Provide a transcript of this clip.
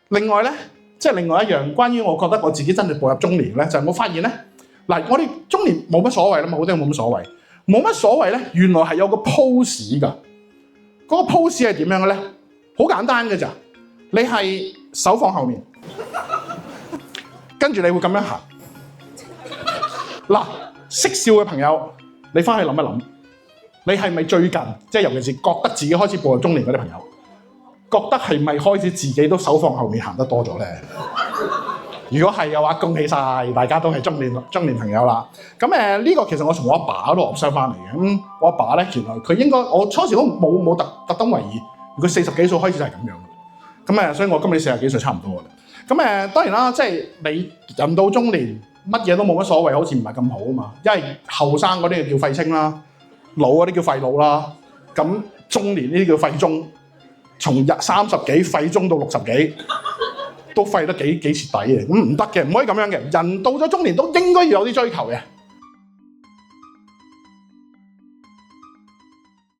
另外咧，即係另外一樣關於我覺得我自己真係步入中年咧，就係我發現咧，嗱，我哋中年冇乜所謂啦嘛，好多人冇乜所謂，冇乜所謂咧，原來係有個 pose 㗎。嗰個 pose 係點樣嘅咧？好簡單嘅咋，你係手放後面，跟住你會咁樣行。嗱，識笑嘅朋友，你翻去諗一諗，你係咪最近即係尤其是覺得自己開始步入中年嗰啲朋友，覺得係咪開始自己都手放後面行得多咗咧？如果係嘅話，恭喜晒，大家都係中年朋友啦。咁呢個其實我從我阿爸嗰度學翻嚟嘅。咁我阿爸咧，原來佢應該我初時都冇特登為意，佢40幾歲開始就係咁樣嘅。咁所以我今年40幾歲差唔多嘅啦。咁當然啦，即係你人到中年，乜嘢都冇乜所謂，好似唔係咁好啊嘛。因為後生嗰啲叫廢青啦，老嗰啲叫廢老啦，咁中年呢啲叫廢中，從30幾廢中到60幾。都廢得幾徹底嘅，咁唔得嘅，唔可以咁樣嘅。人到咗中年都應該要有啲追求嘅。